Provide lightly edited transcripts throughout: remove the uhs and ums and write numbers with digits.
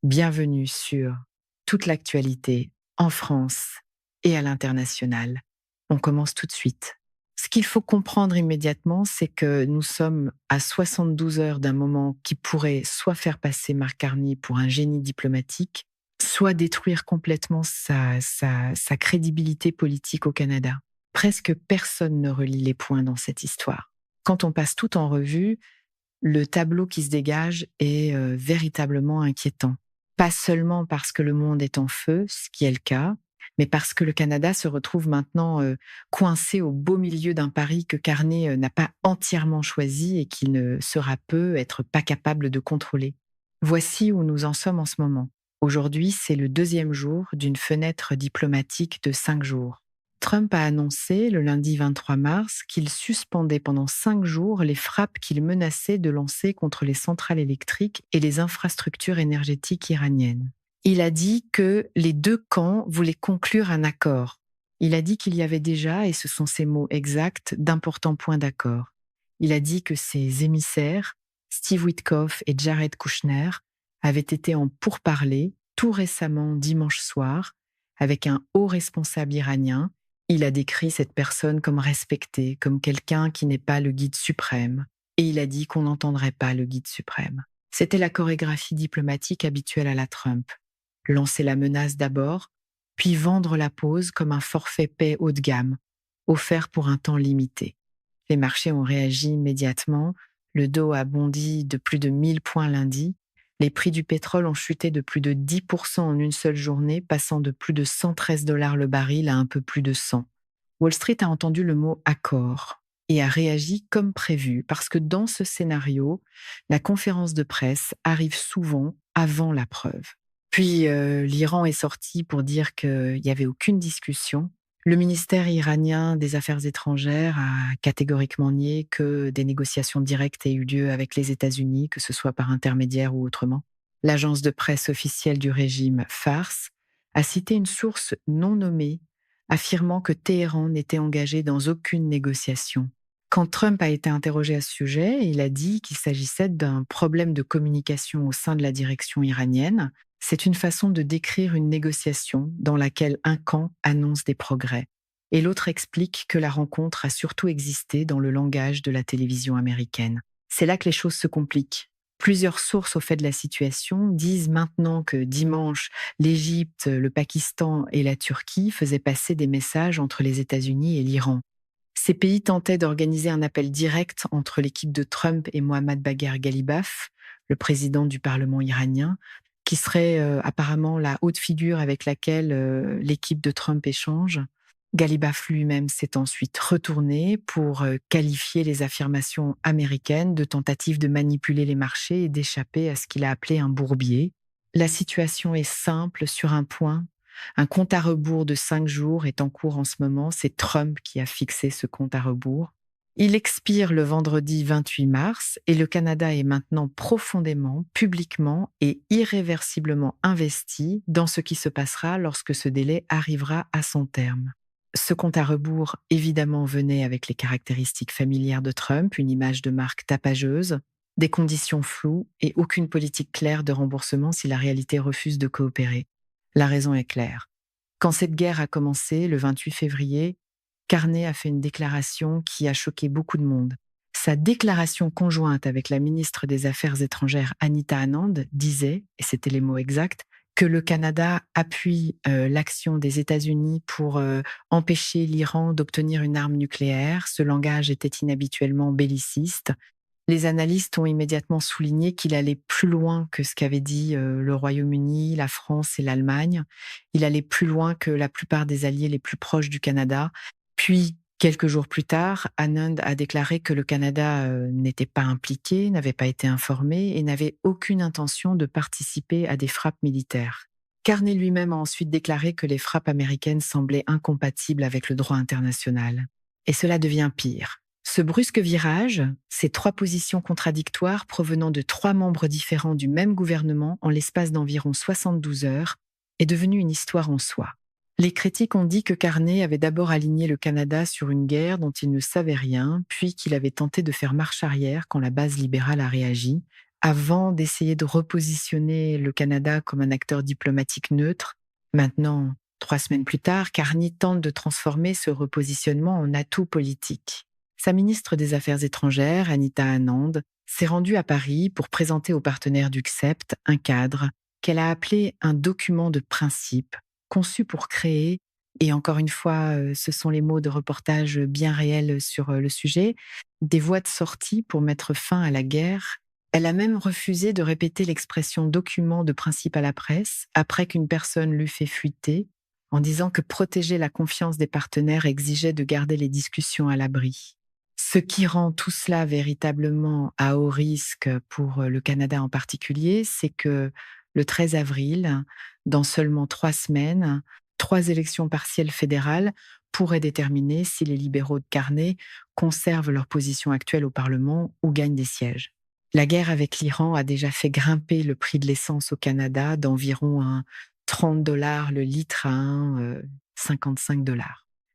Bienvenue sur toute l'actualité en France et à l'international. On commence tout de suite. Ce qu'il faut comprendre immédiatement, c'est que nous sommes à 72 heures d'un moment qui pourrait soit faire passer Mark Carney pour un génie diplomatique, soit détruire complètement sa crédibilité politique au Canada. Presque personne ne relie les points dans cette histoire. Quand on passe tout en revue, le tableau qui se dégage est véritablement inquiétant. Pas seulement parce que le monde est en feu, ce qui est le cas, mais parce que le Canada se retrouve maintenant coincé au beau milieu d'un pari que Carney n'a pas entièrement choisi et qu'il ne sera peu être pas capable de contrôler. Voici où nous en sommes en ce moment. Aujourd'hui, c'est le deuxième jour d'une fenêtre diplomatique de 5 jours. Trump a annoncé le lundi 23 mars qu'il suspendait pendant 5 jours les frappes qu'il menaçait de lancer contre les centrales électriques et les infrastructures énergétiques iraniennes. Il a dit que les deux camps voulaient conclure un accord. Il a dit qu'il y avait déjà, et ce sont ses mots exacts, d'importants points d'accord. Il a dit que ses émissaires, Steve Witkoff et Jared Kushner, avaient été en pourparlers tout récemment dimanche soir avec un haut responsable iranien. Il a décrit cette personne comme respectée, comme quelqu'un qui n'est pas le guide suprême. Et il a dit qu'on n'entendrait pas le guide suprême. C'était la chorégraphie diplomatique habituelle à la Trump. Lancer la menace d'abord, puis vendre la pause comme un forfait paix haut de gamme, offert pour un temps limité. Les marchés ont réagi immédiatement. Le Dow a bondi de plus de 1000 points lundi. Les prix du pétrole ont chuté de plus de 10% en une seule journée, passant de plus de 113 $ le baril à un peu plus de 100. Wall Street a entendu le mot « accord » et a réagi comme prévu, parce que dans ce scénario, la conférence de presse arrive souvent avant la preuve. Puis l'Iran est sorti pour dire qu'il n'y avait aucune discussion. Le ministère iranien des Affaires étrangères a catégoriquement nié que des négociations directes aient eu lieu avec les États-Unis, que ce soit par intermédiaire ou autrement. L'agence de presse officielle du régime, Fars, a cité une source non nommée affirmant que Téhéran n'était engagé dans aucune négociation. Quand Trump a été interrogé à ce sujet, il a dit qu'il s'agissait d'un problème de communication au sein de la direction iranienne. C'est une façon de décrire une négociation dans laquelle un camp annonce des progrès et l'autre explique que la rencontre a surtout existé dans le langage de la télévision américaine. C'est là que les choses se compliquent. Plusieurs sources au fait de la situation disent maintenant que dimanche, l'Égypte, le Pakistan et la Turquie faisaient passer des messages entre les États-Unis et l'Iran. Ces pays tentaient d'organiser un appel direct entre l'équipe de Trump et Mohammad Bagher Ghalibaf, le président du Parlement iranien, qui serait apparemment la haute figure avec laquelle l'équipe de Trump échange. Ghalibaf lui-même s'est ensuite retourné pour qualifier les affirmations américaines de tentatives de manipuler les marchés et d'échapper à ce qu'il a appelé un bourbier. La situation est simple sur un point. Un compte à rebours de 5 jours est en cours en ce moment. C'est Trump qui a fixé ce compte à rebours. Il expire le vendredi 28 mars et le Canada est maintenant profondément, publiquement et irréversiblement investi dans ce qui se passera lorsque ce délai arrivera à son terme. Ce compte à rebours, évidemment, venait avec les caractéristiques familières de Trump, une image de marque tapageuse, des conditions floues et aucune politique claire de remboursement si la réalité refuse de coopérer. La raison est claire. Quand cette guerre a commencé, le 28 février, Carney a fait une déclaration qui a choqué beaucoup de monde. Sa déclaration conjointe avec la ministre des Affaires étrangères Anita Anand disait, et c'était les mots exacts, que le Canada appuie l'action des États-Unis pour empêcher l'Iran d'obtenir une arme nucléaire. Ce langage était inhabituellement belliciste. Les analystes ont immédiatement souligné qu'il allait plus loin que ce qu'avaient dit le Royaume-Uni, la France et l'Allemagne. Il allait plus loin que la plupart des alliés les plus proches du Canada. Puis, quelques jours plus tard, Anand a déclaré que le Canada n'était pas impliqué, n'avait pas été informé et n'avait aucune intention de participer à des frappes militaires. Carney lui-même a ensuite déclaré que les frappes américaines semblaient incompatibles avec le droit international. Et cela devient pire. Ce brusque virage, ces 3 positions contradictoires provenant de 3 membres différents du même gouvernement en l'espace d'environ 72 heures, est devenu une histoire en soi. Les critiques ont dit que Carney avait d'abord aligné le Canada sur une guerre dont il ne savait rien, puis qu'il avait tenté de faire marche arrière quand la base libérale a réagi, avant d'essayer de repositionner le Canada comme un acteur diplomatique neutre. Maintenant, 3 semaines plus tard, Carney tente de transformer ce repositionnement en atout politique. Sa ministre des Affaires étrangères, Anita Anand, s'est rendue à Paris pour présenter aux partenaires du CEPT un cadre qu'elle a appelé un document de principe, conçu pour créer, et encore une fois, ce sont les mots de reportage bien réels sur le sujet, des voies de sortie pour mettre fin à la guerre. Elle a même refusé de répéter l'expression document de principe à la presse après qu'une personne l'eût fait fuiter, en disant que protéger la confiance des partenaires exigeait de garder les discussions à l'abri. Ce qui rend tout cela véritablement à haut risque pour le Canada en particulier, c'est que le 13 avril, dans seulement 3 semaines, 3 élections partielles fédérales pourraient déterminer si les libéraux de Carney conservent leur position actuelle au Parlement ou gagnent des sièges. La guerre avec l'Iran a déjà fait grimper le prix de l'essence au Canada d'environ un 30 $ le litre à un 55 $.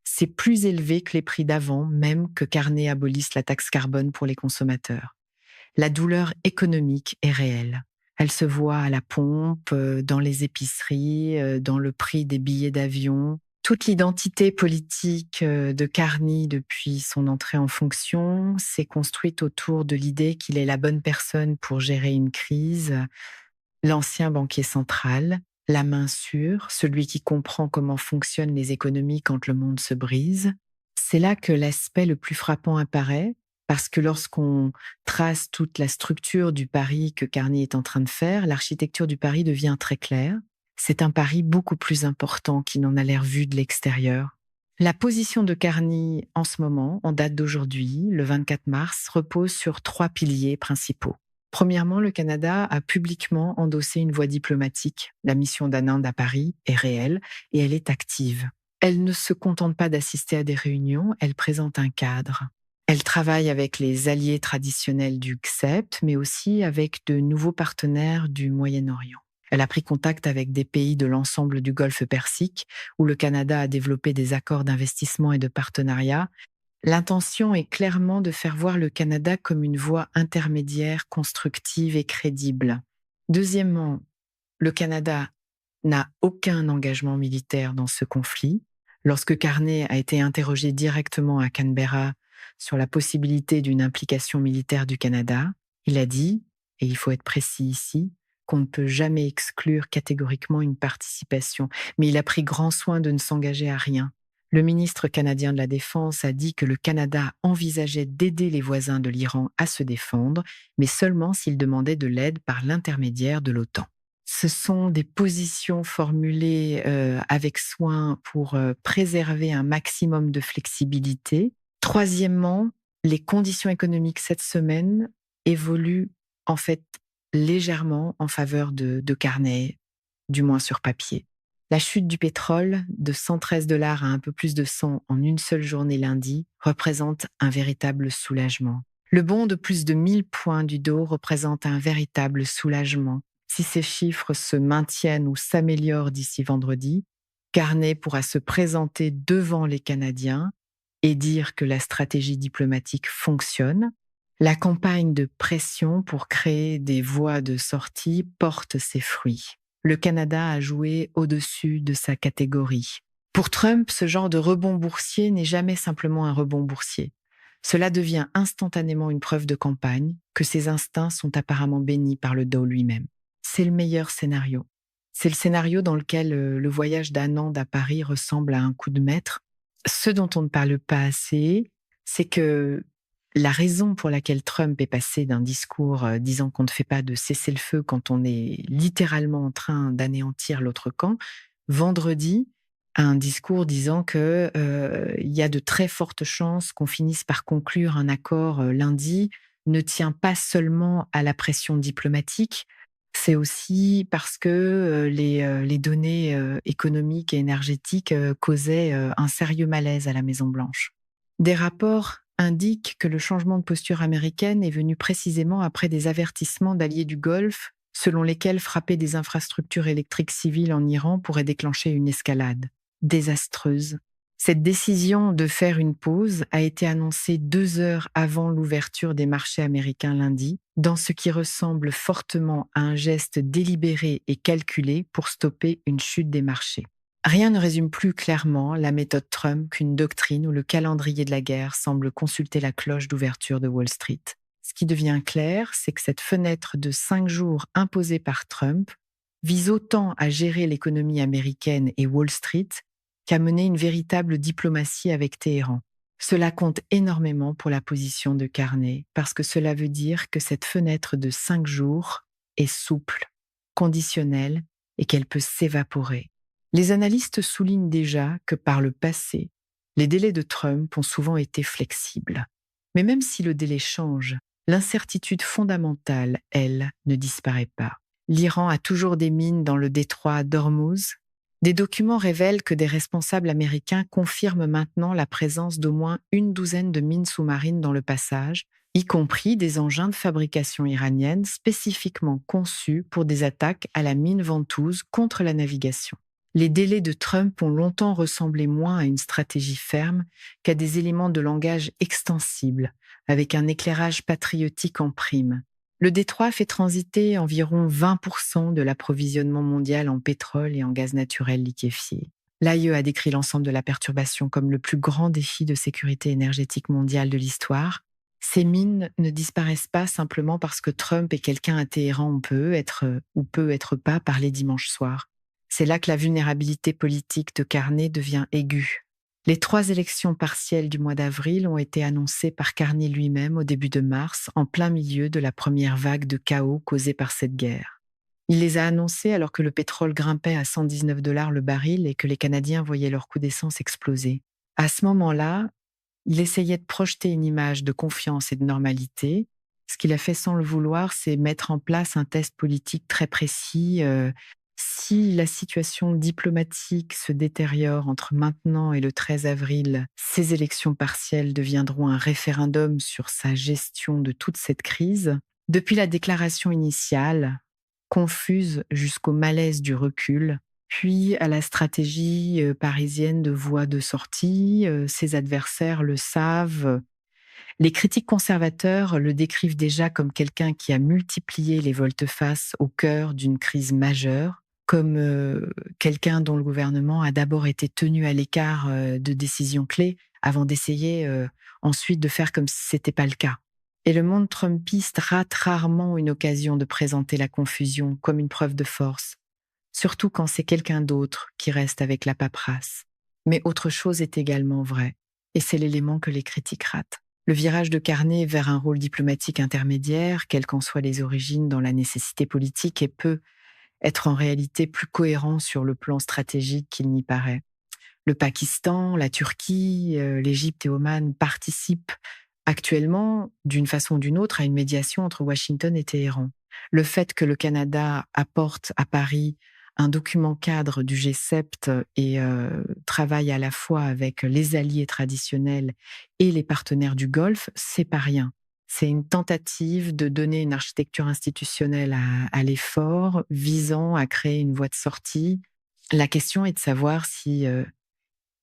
C'est plus élevé que les prix d'avant, même que Carney abolisse la taxe carbone pour les consommateurs. La douleur économique est réelle. Elle se voit à la pompe, dans les épiceries, dans le prix des billets d'avion. Toute l'identité politique de Carney depuis son entrée en fonction s'est construite autour de l'idée qu'il est la bonne personne pour gérer une crise, l'ancien banquier central, la main sûre, celui qui comprend comment fonctionnent les économies quand le monde se brise. C'est là que l'aspect le plus frappant apparaît, parce que lorsqu'on trace toute la structure du pari que Carney est en train de faire, l'architecture du pari devient très claire. C'est un pari beaucoup plus important qu'il n'en a l'air vu de l'extérieur. La position de Carney en ce moment, en date d'aujourd'hui, le 24 mars, repose sur 3 piliers principaux. Premièrement, le Canada a publiquement endossé une voie diplomatique. La mission d'Anand à Paris est réelle et elle est active. Elle ne se contente pas d'assister à des réunions, elle présente un cadre. Elle travaille avec les alliés traditionnels du CEPT, mais aussi avec de nouveaux partenaires du Moyen-Orient. Elle a pris contact avec des pays de l'ensemble du Golfe Persique, où le Canada a développé des accords d'investissement et de partenariat. L'intention est clairement de faire voir le Canada comme une voie intermédiaire, constructive et crédible. Deuxièmement, le Canada n'a aucun engagement militaire dans ce conflit. Lorsque Carney a été interrogé directement à Canberra sur la possibilité d'une implication militaire du Canada, il a dit, et il faut être précis ici, qu'on ne peut jamais exclure catégoriquement une participation, mais il a pris grand soin de ne s'engager à rien. Le ministre canadien de la Défense a dit que le Canada envisageait d'aider les voisins de l'Iran à se défendre, mais seulement s'ils demandaient de l'aide par l'intermédiaire de l'OTAN. Ce sont des positions formulées avec soin pour préserver un maximum de flexibilité. Troisièmement, les conditions économiques cette semaine évoluent en fait légèrement en faveur de Carney, du moins sur papier. La chute du pétrole de 113 $ à un peu plus de 100 en une seule journée lundi représente un véritable soulagement. Le bond de plus de 1000 points du Dow représente un véritable soulagement. Si ces chiffres se maintiennent ou s'améliorent d'ici vendredi, Carney pourra se présenter devant les Canadiens et dire que la stratégie diplomatique fonctionne. La campagne de pression pour créer des voies de sortie porte ses fruits. Le Canada a joué au-dessus de sa catégorie. Pour Trump, ce genre de rebond boursier n'est jamais simplement un rebond boursier. Cela devient instantanément une preuve de campagne que ses instincts sont apparemment bénis par le Dow lui-même. C'est le meilleur scénario. C'est le scénario dans lequel le voyage d'Anand à Paris ressemble à un coup de maître. Ce dont on ne parle pas assez, c'est que la raison pour laquelle Trump est passé d'un discours disant qu'on ne fait pas de cessez-le-feu quand on est littéralement en train d'anéantir l'autre camp, vendredi, à un discours disant que il y a de très fortes chances qu'on finisse par conclure un accord lundi, ne tient pas seulement à la pression diplomatique, c'est aussi parce que les données économiques et énergétiques causaient un sérieux malaise à la Maison-Blanche. Des rapports indiquent que le changement de posture américaine est venu précisément après des avertissements d'alliés du Golfe, selon lesquels frapper des infrastructures électriques civiles en Iran pourrait déclencher une escalade désastreuse. Cette décision de faire une pause a été annoncée 2 heures avant l'ouverture des marchés américains lundi, dans ce qui ressemble fortement à un geste délibéré et calculé pour stopper une chute des marchés. Rien ne résume plus clairement la méthode Trump qu'une doctrine où le calendrier de la guerre semble consulter la cloche d'ouverture de Wall Street. Ce qui devient clair, c'est que cette fenêtre de 5 jours imposée par Trump vise autant à gérer l'économie américaine et Wall Street qu'à mener une véritable diplomatie avec Téhéran. Cela compte énormément pour la position de Carney, parce que cela veut dire que cette fenêtre de 5 jours est souple, conditionnelle et qu'elle peut s'évaporer. Les analystes soulignent déjà que par le passé, les délais de Trump ont souvent été flexibles. Mais même si le délai change, l'incertitude fondamentale, elle, ne disparaît pas. L'Iran a toujours des mines dans le détroit d'Ormuz. Des documents révèlent que des responsables américains confirment maintenant la présence d'au moins une douzaine de mines sous-marines dans le passage, y compris des engins de fabrication iranienne spécifiquement conçus pour des attaques à la mine ventouse contre la navigation. Les délais de Trump ont longtemps ressemblé moins à une stratégie ferme qu'à des éléments de langage extensibles, avec un éclairage patriotique en prime. Le détroit fait transiter environ 20% de l'approvisionnement mondial en pétrole et en gaz naturel liquéfié. L'AIE a décrit l'ensemble de la perturbation comme le plus grand défi de sécurité énergétique mondiale de l'histoire. Ces mines ne disparaissent pas simplement parce que Trump et quelqu'un à Téhéran peut être ou peut être pas parlé dimanche soir. C'est là que la vulnérabilité politique de Carney devient aiguë. Les 3 élections partielles du mois d'avril ont été annoncées par Carney lui-même au début de mars, en plein milieu de la première vague de chaos causée par cette guerre. Il les a annoncées alors que le pétrole grimpait à $119 le baril et que les Canadiens voyaient leur coût d'essence exploser. À ce moment-là, il essayait de projeter une image de confiance et de normalité. Ce qu'il a fait sans le vouloir, c'est mettre en place un test politique très précis. Si la situation diplomatique se détériore entre maintenant et le 13 avril, ces élections partielles deviendront un référendum sur sa gestion de toute cette crise. Depuis la déclaration initiale, confuse jusqu'au malaise du recul, puis à la stratégie parisienne de voie de sortie, ses adversaires le savent. Les critiques conservateurs le décrivent déjà comme quelqu'un qui a multiplié les volte-face au cœur d'une crise majeure, comme quelqu'un dont le gouvernement a d'abord été tenu à l'écart de décisions clés avant d'essayer ensuite de faire comme si ce n'était pas le cas. Et le monde trumpiste rate rarement une occasion de présenter la confusion comme une preuve de force, surtout quand c'est quelqu'un d'autre qui reste avec la paperasse. Mais autre chose est également vrai, et c'est l'élément que les critiques ratent. Le virage de Carney vers un rôle diplomatique intermédiaire, quelles qu'en soient les origines dans la nécessité politique, et peut être en réalité plus cohérent sur le plan stratégique qu'il n'y paraît. Le Pakistan, la Turquie, l'Égypte et Oman participent actuellement, d'une façon ou d'une autre, à une médiation entre Washington et Téhéran. Le fait que le Canada apporte à Paris un document cadre du G7 et travaille à la fois avec les alliés traditionnels et les partenaires du Golfe, c'est pas rien. C'est une tentative de donner une architecture institutionnelle à l'effort, visant à créer une voie de sortie. La question est de savoir si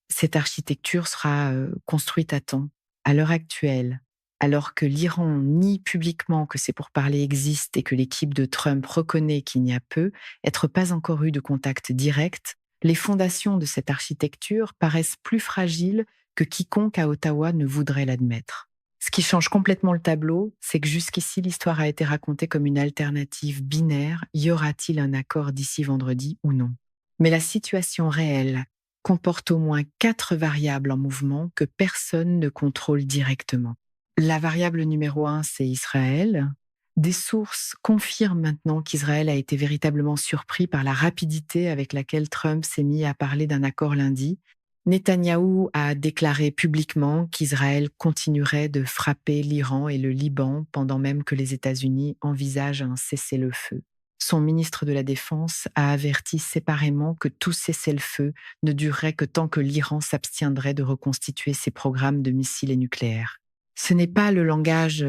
cette architecture sera construite à temps. À l'heure actuelle, alors que l'Iran nie publiquement que ces pourparlers existent et que l'équipe de Trump reconnaît qu'il n'y a peut être pas encore eu de contact direct, les fondations de cette architecture paraissent plus fragiles que quiconque à Ottawa ne voudrait l'admettre. Ce qui change complètement le tableau, c'est que jusqu'ici, l'histoire a été racontée comme une alternative binaire. Y aura-t-il un accord d'ici vendredi ou non? Mais la situation réelle comporte au moins 4 variables en mouvement que personne ne contrôle directement. La variable numéro 1, c'est Israël. Des sources confirment maintenant qu'Israël a été véritablement surpris par la rapidité avec laquelle Trump s'est mis à parler d'un accord lundi. Netanyahou a déclaré publiquement qu'Israël continuerait de frapper l'Iran et le Liban pendant même que les États-Unis envisagent un cessez-le-feu. Son ministre de la Défense a averti séparément que tout cessez-le-feu ne durerait que tant que l'Iran s'abstiendrait de reconstituer ses programmes de missiles et nucléaires. Ce n'est pas le langage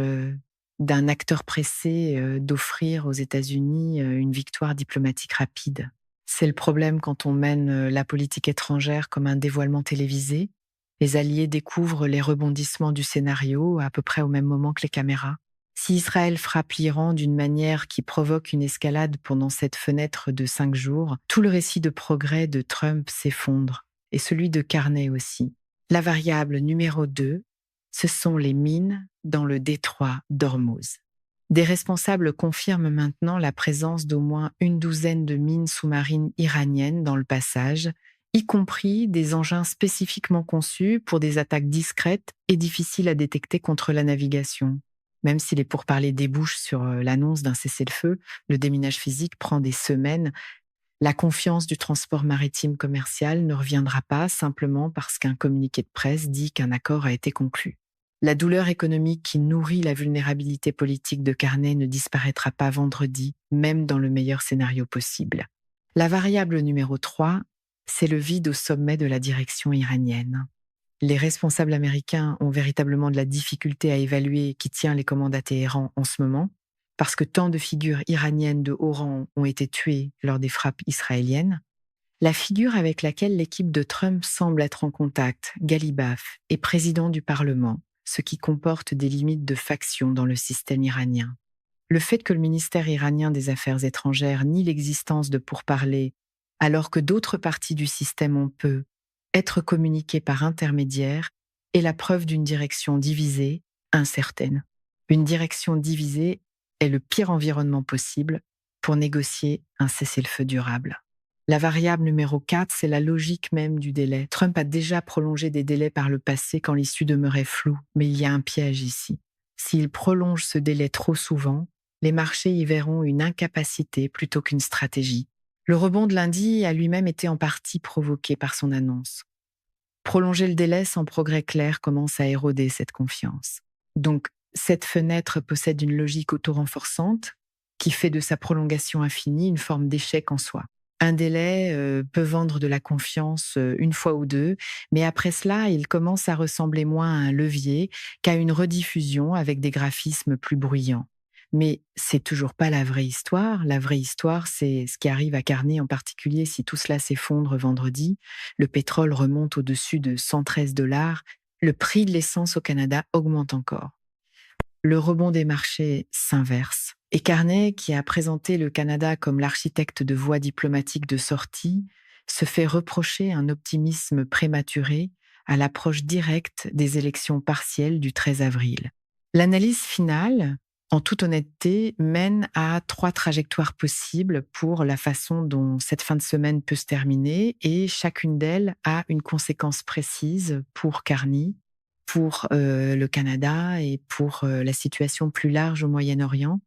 d'un acteur pressé d'offrir aux États-Unis une victoire diplomatique rapide. C'est le problème quand on mène la politique étrangère comme un dévoilement télévisé. Les alliés découvrent les rebondissements du scénario à peu près au même moment que les caméras. Si Israël frappe l'Iran d'une manière qui provoque une escalade pendant cette fenêtre de 5 jours, tout le récit de progrès de Trump s'effondre, et celui de Carney aussi. La variable numéro 2, ce sont les mines dans le détroit d'Ormuz. Des responsables confirment maintenant la présence d'au moins une douzaine de mines sous-marines iraniennes dans le passage, y compris des engins spécifiquement conçus pour des attaques discrètes et difficiles à détecter contre la navigation. Même si les pourparlers débouchent sur l'annonce d'un cessez-le-feu, le déminage physique prend des semaines. La confiance du transport maritime commercial ne reviendra pas simplement parce qu'un communiqué de presse dit qu'un accord a été conclu. La douleur économique qui nourrit la vulnérabilité politique de Carney ne disparaîtra pas vendredi, même dans le meilleur scénario possible. La variable numéro 3, c'est le vide au sommet de la direction iranienne. Les responsables américains ont véritablement de la difficulté à évaluer qui tient les commandes à Téhéran en ce moment, parce que tant de figures iraniennes de haut rang ont été tuées lors des frappes israéliennes. La figure avec laquelle l'équipe de Trump semble être en contact, Galibaf, est président du Parlement, ce qui comporte des limites de faction dans le système iranien. Le fait que le ministère iranien des Affaires étrangères nie l'existence de pourparlers, alors que d'autres parties du système ont peu, être communiquées par intermédiaire, est la preuve d'une direction divisée, incertaine. Une direction divisée est le pire environnement possible pour négocier un cessez-le-feu durable. La variable numéro 4, c'est la logique même du délai. Trump a déjà prolongé des délais par le passé quand l'issue demeurait floue, mais il y a un piège ici. S'il prolonge ce délai trop souvent, les marchés y verront une incapacité plutôt qu'une stratégie. Le rebond de lundi a lui-même été en partie provoqué par son annonce. Prolonger le délai sans progrès clair commence à éroder cette confiance. Donc, cette fenêtre possède une logique auto-renforçante qui fait de sa prolongation infinie une forme d'échec en soi. Un délai peut vendre de la confiance une fois ou deux, mais après cela, il commence à ressembler moins à un levier qu'à une rediffusion avec des graphismes plus bruyants. Mais c'est toujours pas la vraie histoire. La vraie histoire, c'est ce qui arrive à Carney en particulier si tout cela s'effondre vendredi. Le pétrole remonte au-dessus de 113 $. Le prix de l'essence au Canada augmente encore. Le rebond des marchés s'inverse. Et Carney, qui a présenté le Canada comme l'architecte de voies diplomatiques de sortie, se fait reprocher un optimisme prématuré à l'approche directe des élections partielles du 13 avril. L'analyse finale, en toute honnêteté, mène à 3 trajectoires possibles pour la façon dont cette fin de semaine peut se terminer, et chacune d'elles a une conséquence précise pour Carney, pour le Canada et pour la situation plus large au Moyen-Orient.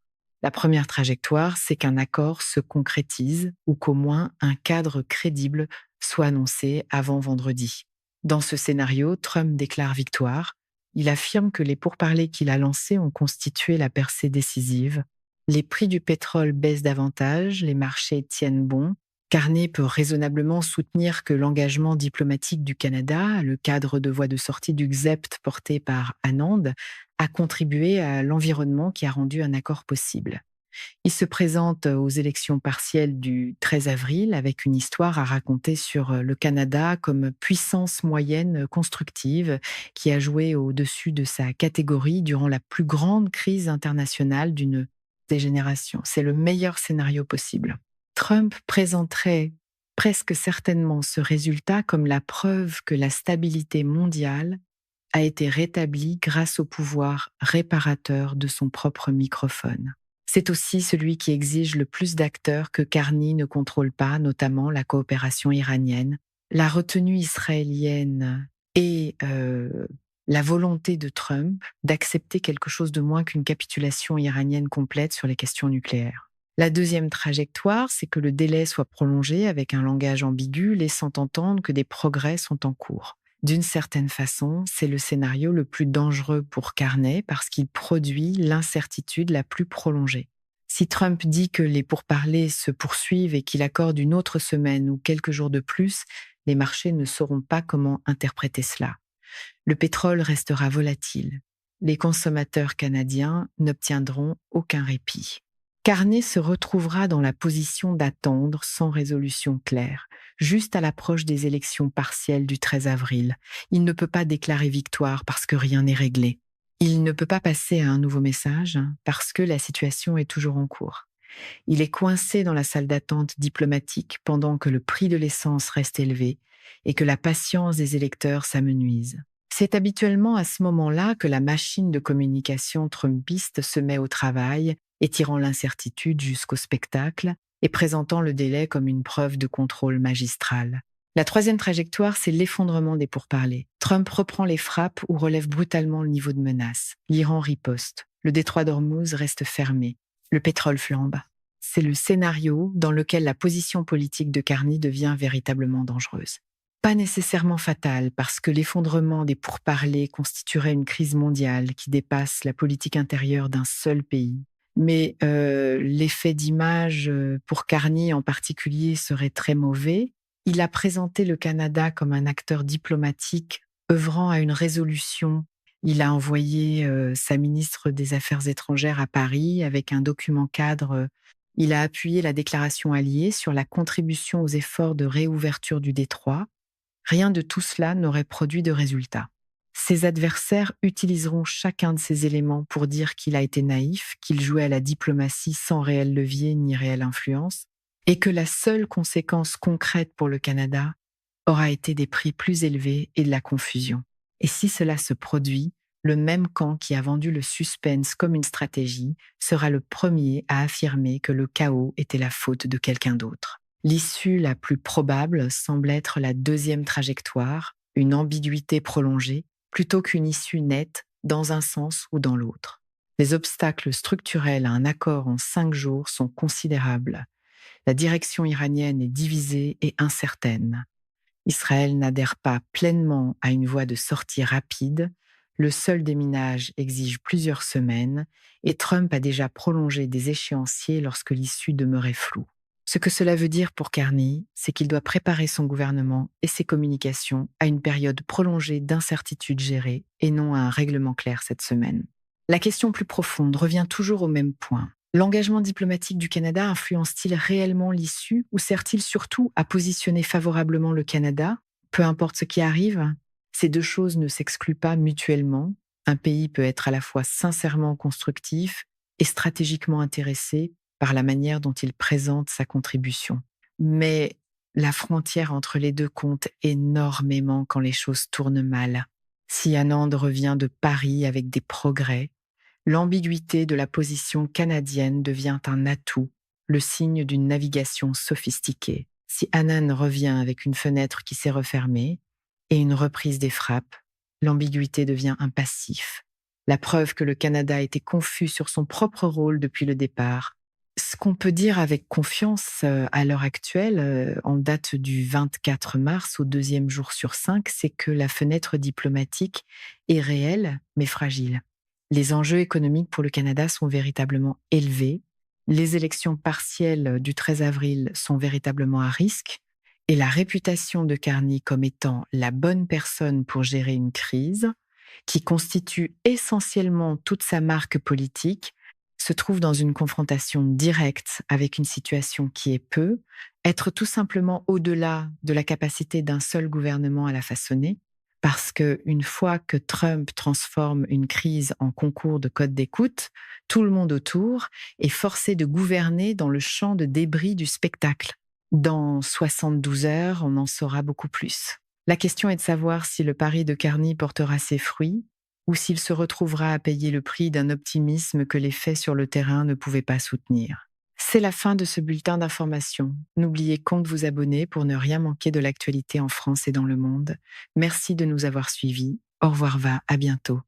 La première trajectoire, c'est qu'un accord se concrétise ou qu'au moins un cadre crédible soit annoncé avant vendredi. Dans ce scénario, Trump déclare victoire. Il affirme que les pourparlers qu'il a lancés ont constitué la percée décisive. Les prix du pétrole baissent davantage, les marchés tiennent bon. Carney peut raisonnablement soutenir que l'engagement diplomatique du Canada, le cadre de voie de sortie du XEPT porté par Anand, a contribué à l'environnement qui a rendu un accord possible. Il se présente aux élections partielles du 13 avril avec une histoire à raconter sur le Canada comme puissance moyenne constructive qui a joué au-dessus de sa catégorie durant la plus grande crise internationale d'une des générations. C'est le meilleur scénario possible. Trump présenterait presque certainement ce résultat comme la preuve que la stabilité mondiale a été rétablie grâce au pouvoir réparateur de son propre microphone. C'est aussi celui qui exige le plus d'acteurs que Carney ne contrôle pas, notamment la coopération iranienne, la retenue israélienne et la volonté de Trump d'accepter quelque chose de moins qu'une capitulation iranienne complète sur les questions nucléaires. La deuxième trajectoire, c'est que le délai soit prolongé avec un langage ambigu, laissant entendre que des progrès sont en cours. D'une certaine façon, c'est le scénario le plus dangereux pour Carney parce qu'il produit l'incertitude la plus prolongée. Si Trump dit que les pourparlers se poursuivent et qu'il accorde une autre semaine ou quelques jours de plus, les marchés ne sauront pas comment interpréter cela. Le pétrole restera volatile. Les consommateurs canadiens n'obtiendront aucun répit. Carney se retrouvera dans la position d'attendre sans résolution claire, juste à l'approche des élections partielles du 13 avril. Il ne peut pas déclarer victoire parce que rien n'est réglé. Il ne peut pas passer à un nouveau message parce que la situation est toujours en cours. Il est coincé dans la salle d'attente diplomatique pendant que le prix de l'essence reste élevé et que la patience des électeurs s'amenuise. C'est habituellement à ce moment-là que la machine de communication trumpiste se met au travail, étirant l'incertitude jusqu'au spectacle et présentant le délai comme une preuve de contrôle magistral. La troisième trajectoire, c'est l'effondrement des pourparlers. Trump reprend les frappes ou relève brutalement le niveau de menace. L'Iran riposte. Le détroit d'Ormuz reste fermé. Le pétrole flambe. C'est le scénario dans lequel la position politique de Carney devient véritablement dangereuse. Pas nécessairement fatale, parce que l'effondrement des pourparlers constituerait une crise mondiale qui dépasse la politique intérieure d'un seul pays. Mais l'effet d'image pour Carney en particulier serait très mauvais. Il a présenté le Canada comme un acteur diplomatique œuvrant à une résolution. Il a envoyé sa ministre des Affaires étrangères à Paris avec un document cadre. Il a appuyé la déclaration alliée sur la contribution aux efforts de réouverture du détroit. Rien de tout cela n'aurait produit de résultat. Ses adversaires utiliseront chacun de ces éléments pour dire qu'il a été naïf, qu'il jouait à la diplomatie sans réel levier ni réelle influence, et que la seule conséquence concrète pour le Canada aura été des prix plus élevés et de la confusion. Et si cela se produit, le même camp qui a vendu le suspense comme une stratégie sera le premier à affirmer que le chaos était la faute de quelqu'un d'autre. L'issue la plus probable semble être la deuxième trajectoire, une ambiguïté prolongée, plutôt qu'une issue nette dans un sens ou dans l'autre. Les obstacles structurels à un accord en 5 jours sont considérables. La direction iranienne est divisée et incertaine. Israël n'adhère pas pleinement à une voie de sortie rapide, le seul déminage exige plusieurs semaines et Trump a déjà prolongé des échéanciers lorsque l'issue demeurait floue. Ce que cela veut dire pour Carney, c'est qu'il doit préparer son gouvernement et ses communications à une période prolongée d'incertitude gérée et non à un règlement clair cette semaine. La question plus profonde revient toujours au même point. L'engagement diplomatique du Canada influence-t-il réellement l'issue ou sert-il surtout à positionner favorablement le Canada, peu importe ce qui arrive? Ces deux choses ne s'excluent pas mutuellement. Un pays peut être à la fois sincèrement constructif et stratégiquement intéressé par la manière dont il présente sa contribution. Mais la frontière entre les deux compte énormément quand les choses tournent mal. Si Anand revient de Paris avec des progrès, l'ambiguïté de la position canadienne devient un atout, le signe d'une navigation sophistiquée. Si Anand revient avec une fenêtre qui s'est refermée et une reprise des frappes, l'ambiguïté devient un passif, la preuve que le Canada était confus sur son propre rôle depuis le départ. Ce qu'on peut dire avec confiance à l'heure actuelle, en date du 24 mars, au 2e jour sur 5, c'est que la fenêtre diplomatique est réelle, mais fragile. Les enjeux économiques pour le Canada sont véritablement élevés. Les élections partielles du 13 avril sont véritablement à risque. Et la réputation de Carney comme étant la bonne personne pour gérer une crise, qui constitue essentiellement toute sa marque politique, se trouve dans une confrontation directe avec une situation qui est être tout simplement au-delà de la capacité d'un seul gouvernement à la façonner, parce qu'une fois que Trump transforme une crise en concours de code d'écoute, tout le monde autour est forcé de gouverner dans le champ de débris du spectacle. Dans 72 heures, on en saura beaucoup plus. La question est de savoir si le pari de Carney portera ses fruits ou s'il se retrouvera à payer le prix d'un optimisme que les faits sur le terrain ne pouvaient pas soutenir. C'est la fin de ce bulletin d'information. N'oubliez pas de vous abonner pour ne rien manquer de l'actualité en France et dans le monde. Merci de nous avoir suivis. Au revoir, à bientôt.